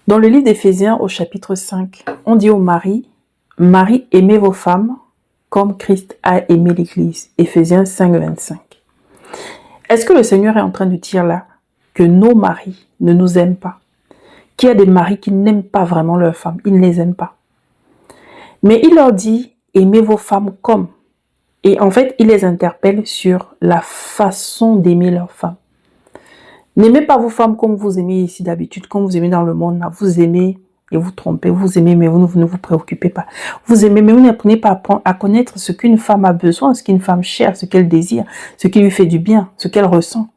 Dans le livre d'Éphésiens au chapitre 5, on dit aux maris, « Marie, aimez vos femmes comme Christ a aimé l'Église. » Éphésiens 5, 25. Est-ce que le Seigneur est en train de dire là que nos maris ne nous aiment pas? Qu'il y a des maris qui n'aiment pas vraiment leurs femmes, ils ne les aiment pas. Mais il leur dit, aimez vos femmes comme. Et en fait, il les interpelle sur la façon d'aimer leurs femmes. N'aimez pas vos femmes comme vous aimez ici d'habitude, comme vous aimez dans le monde. Là. Vous aimez et vous trompez, vous aimez mais vous ne vous préoccupez pas. Vous aimez mais vous n'apprenez pas à connaître ce qu'une femme a besoin, ce qu'une femme cherche, ce qu'elle désire, ce qui lui fait du bien, ce qu'elle ressent.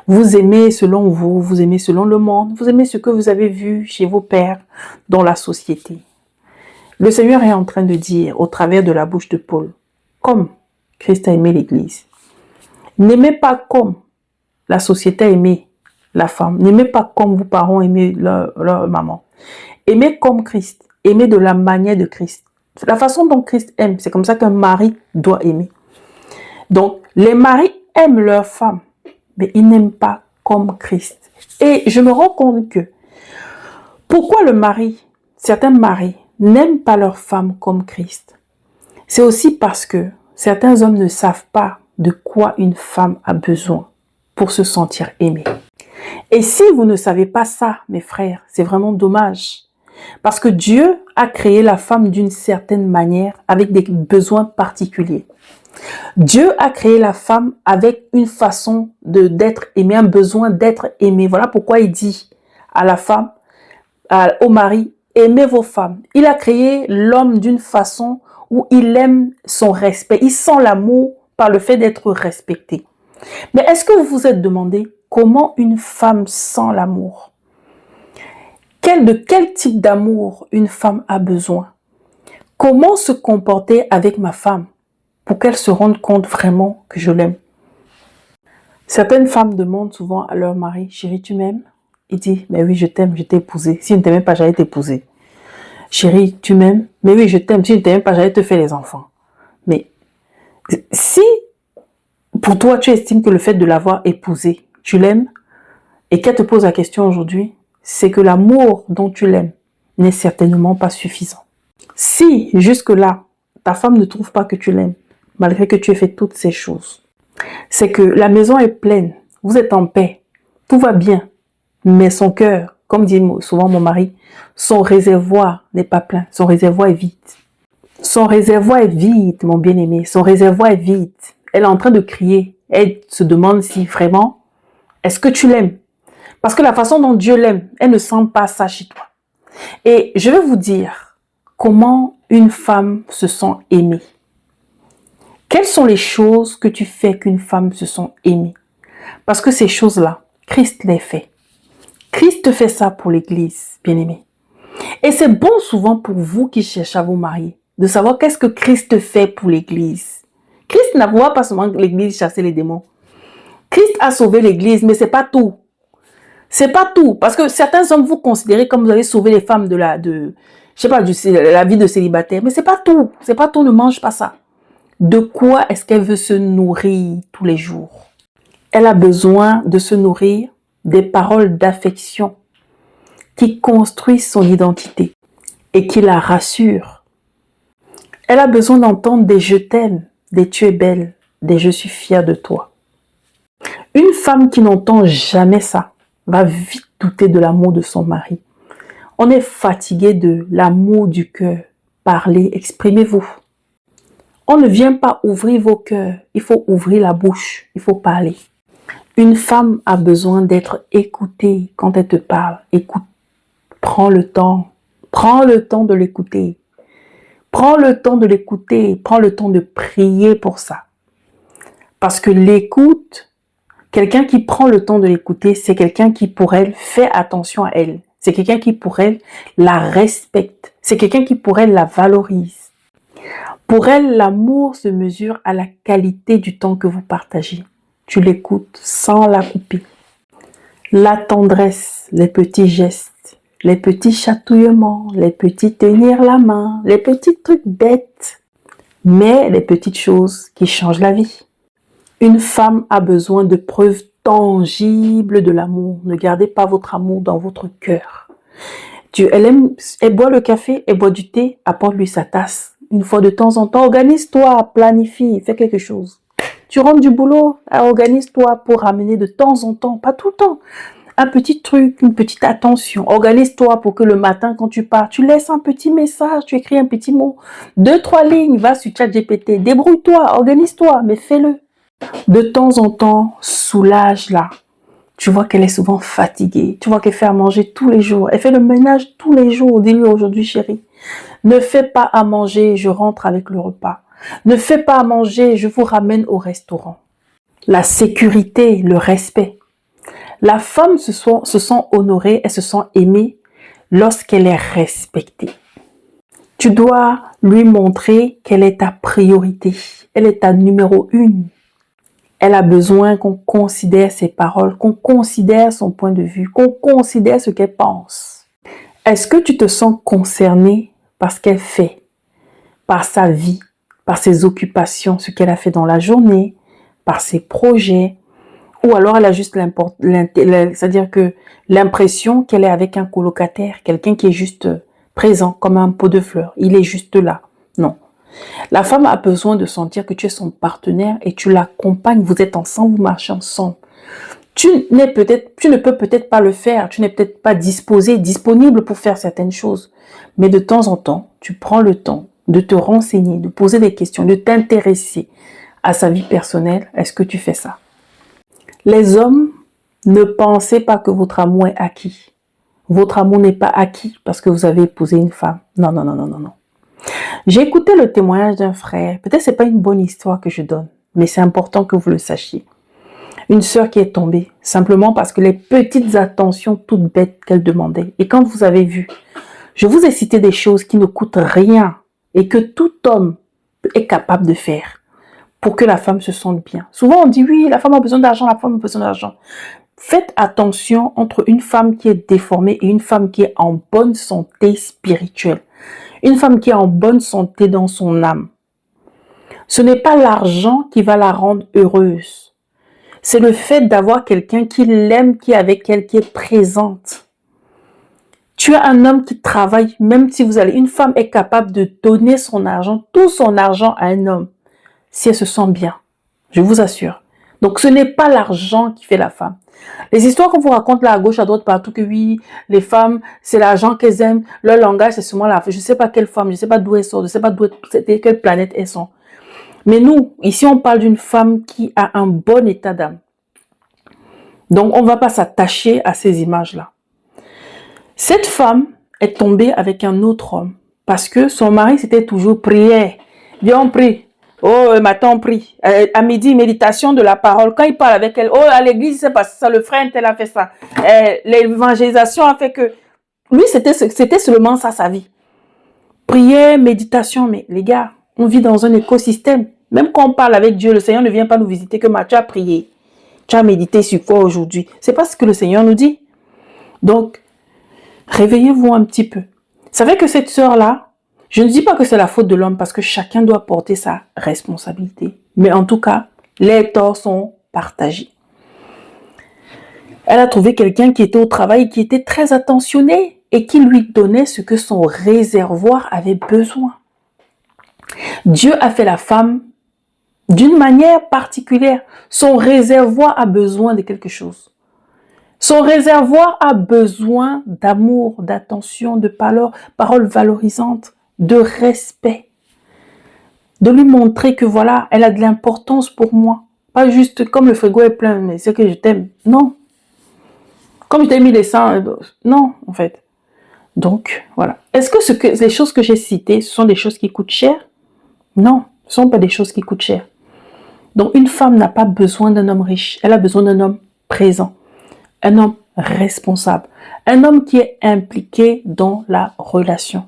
Vous aimez selon vous, vous aimez selon le monde, vous aimez ce que vous avez vu chez vos pères dans la société. Le Seigneur est en train de dire au travers de la bouche de Paul, comme Christ a aimé l'Église. N'aimez pas comme la société a aimé la femme. N'aimez pas comme vos parents aimaient leur maman. Aimez comme Christ. Aimez de la manière de Christ. La façon dont Christ aime, c'est comme ça qu'un mari doit aimer. Donc, les maris aiment leur femme, mais ils n'aiment pas comme Christ. Et je me rends compte que pourquoi certains maris n'aiment pas leur femme comme Christ, c'est aussi parce que certains hommes ne savent pas de quoi une femme a besoin pour se sentir aimée. Et si vous ne savez pas ça, mes frères, c'est vraiment dommage. Parce que Dieu a créé la femme d'une certaine manière, avec des besoins particuliers. Dieu a créé la femme avec une façon d'être aimée, un besoin d'être aimée. Voilà pourquoi il dit à la femme, au mari, aimez vos femmes. Il a créé l'homme d'une façon où il aime son respect. Il sent l'amour par le fait d'être respecté. Mais est-ce que vous vous êtes demandé comment une femme sent l'amour? De quel type d'amour une femme a besoin? Comment se comporter avec ma femme pour qu'elle se rende compte vraiment que je l'aime? Certaines femmes demandent souvent à leur mari, chérie, tu m'aimes? Il dit, mais oui, je t'aime, je t'ai épousé. Si je ne t'aimais pas, j'allais t'épouser. Chérie, tu m'aimes? Mais oui, je t'aime. Si je ne t'aimais pas, j'allais te faire les enfants. Mais si pour toi, tu estimes que le fait de l'avoir épousé, tu l'aimes, et qu'elle te pose la question aujourd'hui, c'est que l'amour dont tu l'aimes n'est certainement pas suffisant. Si, jusque-là, ta femme ne trouve pas que tu l'aimes, malgré que tu aies fait toutes ces choses, c'est que la maison est pleine, vous êtes en paix, tout va bien, mais son cœur, comme dit souvent mon mari, son réservoir n'est pas plein, son réservoir est vide. Son réservoir est vide, mon bien-aimé, son réservoir est vide. Elle est en train de crier, elle se demande si vraiment, est-ce que tu l'aimes? Parce que la façon dont Dieu l'aime, elle ne sent pas ça chez toi. Et je vais vous dire comment une femme se sent aimée. Quelles sont les choses que tu fais qu'une femme se sent aimée? Parce que ces choses-là, Christ les fait. Christ fait ça pour l'Église, bien-aimé. Et c'est bon souvent pour vous qui cherchez à vous marier, de savoir qu'est-ce que Christ fait pour l'Église. Christ n'a pas seulement l'Église chasser les démons. Christ a sauvé l'Église, mais c'est pas tout. C'est pas tout, parce que certains hommes vous considérez comme vous avez sauvé les femmes de la vie de célibataire, mais c'est pas tout, ne mange pas ça. De quoi est-ce qu'elle veut se nourrir tous les jours? Elle a besoin de se nourrir des paroles d'affection qui construisent son identité et qui la rassurent. Elle a besoin d'entendre des je t'aime, des tu es belle, des je suis fière de toi. Une femme qui n'entend jamais ça va vite douter de l'amour de son mari. On est fatigué de l'amour du cœur. Parlez, exprimez-vous. On ne vient pas ouvrir vos cœurs, il faut ouvrir la bouche, il faut parler. Une femme a besoin d'être écoutée quand elle te parle. Écoute, prends le temps de l'écouter. Prends le temps de l'écouter, prends le temps de prier pour ça. Parce que l'écoute, quelqu'un qui prend le temps de l'écouter, c'est quelqu'un qui pour elle fait attention à elle. C'est quelqu'un qui pour elle la respecte. C'est quelqu'un qui pour elle la valorise. Pour elle, l'amour se mesure à la qualité du temps que vous partagez. Tu l'écoutes sans la couper. La tendresse, les petits gestes, les petits chatouillements, les petits tenir la main, les petits trucs bêtes, mais les petites choses qui changent la vie. Une femme a besoin de preuves tangibles de l'amour. Ne gardez pas votre amour dans votre cœur. Elle boit le café, elle boit du thé, apporte-lui sa tasse. Une fois de temps en temps, organise-toi, planifie, fais quelque chose. Tu rentres du boulot, organise-toi pour ramener de temps en temps, pas tout le temps, un petit truc, une petite attention. Organise-toi pour que le matin, quand tu pars, tu laisses un petit message, tu écris un petit mot. 2, 3 lignes, va sur ChatGPT, débrouille-toi, organise-toi, mais fais-le. De temps en temps, soulage-la. Tu vois qu'elle est souvent fatiguée. Tu vois qu'elle fait à manger tous les jours. Elle fait le ménage tous les jours. Dis-lui aujourd'hui, chérie, ne fais pas à manger, je rentre avec le repas. Ne fais pas à manger, je vous ramène au restaurant. La sécurité, le respect. La femme se sent honorée, elle se sent aimée lorsqu'elle est respectée. Tu dois lui montrer qu'elle est ta priorité. Elle est ta numéro 1. Elle a besoin qu'on considère ses paroles, qu'on considère son point de vue, qu'on considère ce qu'elle pense. Est-ce que tu te sens concerné par ce qu'elle fait, par sa vie, par ses occupations, ce qu'elle a fait dans la journée, par ses projets, ou alors elle a juste c'est-à-dire que l'impression qu'elle est avec un colocataire, quelqu'un qui est juste présent comme un pot de fleurs, il est juste là. Non. La femme a besoin de sentir que tu es son partenaire et tu l'accompagnes, vous êtes ensemble, vous marchez ensemble. Tu ne peux peut-être pas le faire, tu n'es peut-être pas disponible pour faire certaines choses. Mais de temps en temps, tu prends le temps de te renseigner, de poser des questions, de t'intéresser à sa vie personnelle. Est-ce que tu fais ça? Les hommes, ne pensez pas que votre amour est acquis. Votre amour n'est pas acquis parce que vous avez épousé une femme. Non, non, non, non, non, non. J'ai écouté le témoignage d'un frère. Peut-être c'est pas une bonne histoire que je donne, mais c'est important que vous le sachiez. Une sœur qui est tombée, simplement parce que les petites attentions toutes bêtes qu'elle demandait. Et quand vous avez vu, je vous ai cité des choses qui ne coûtent rien et que tout homme est capable de faire pour que la femme se sente bien. Souvent on dit oui, la femme a besoin d'argent, la femme a besoin d'argent. Faites attention entre une femme qui est déformée et une femme qui est en bonne santé spirituelle. Une femme qui est en bonne santé dans son âme. Ce n'est pas l'argent qui va la rendre heureuse. C'est le fait d'avoir quelqu'un qui l'aime, qui est avec elle, qui est présente. Tu as un homme qui travaille, même si vous allez... Une femme est capable de donner son argent, tout son argent à un homme, si elle se sent bien. Je vous assure. Donc ce n'est pas l'argent qui fait la femme. Les histoires qu'on vous raconte là à gauche, à droite, partout, que oui, les femmes, c'est l'argent qu'elles aiment, leur langage, c'est seulement la femme. Je ne sais pas quelle femme, je ne sais pas d'où elles sont, je ne sais pas quelle planète elles sont. Mais nous, ici, on parle d'une femme qui a un bon état d'âme. Donc, on ne va pas s'attacher à ces images-là. Cette femme est tombée avec un autre homme parce que son mari, c'était toujours prière. Viens, on prie. Oh, matin, on prie. À midi, méditation de la parole. Quand il parle avec elle, oh, à l'église, c'est passé ça, le frère tel a fait ça. L'évangélisation a fait que... Lui, c'était seulement ça, sa vie. Prière, méditation. Mais les gars, on vit dans un écosystème. Même quand on parle avec Dieu, le Seigneur ne vient pas nous visiter que tu as prié. Tu as médité sur quoi aujourd'hui? C'est pas ce que le Seigneur nous dit. Donc, réveillez-vous un petit peu. Savez que cette sœur-là, je ne dis pas que c'est la faute de l'homme parce que chacun doit porter sa responsabilité. Mais en tout cas, les torts sont partagés. Elle a trouvé quelqu'un qui était au travail, qui était très attentionné et qui lui donnait ce que son réservoir avait besoin. Dieu a fait la femme d'une manière particulière. Son réservoir a besoin de quelque chose. Son réservoir a besoin d'amour, d'attention, de paroles valorisantes, de respect. De lui montrer que voilà, elle a de l'importance pour moi. Pas juste comme le frigo est plein, mais c'est que je t'aime. Non. Comme je t'ai mis les seins, non, en fait. Donc, voilà. Est-ce que les choses que j'ai citées, ce sont des choses qui coûtent cher? Non, ce ne sont pas des choses qui coûtent cher. Donc, une femme n'a pas besoin d'un homme riche. Elle a besoin d'un homme présent. Un homme responsable. Un homme qui est impliqué dans la relation.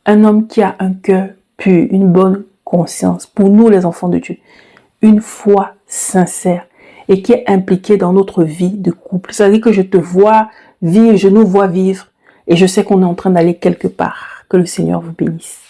Un homme qui a un cœur pur, une bonne conscience. Pour nous, les enfants de Dieu. Une foi sincère et qui est impliqué dans notre vie de couple. C'est-à-dire que je te vois vivre, je nous vois vivre et je sais qu'on est en train d'aller quelque part. Que le Seigneur vous bénisse.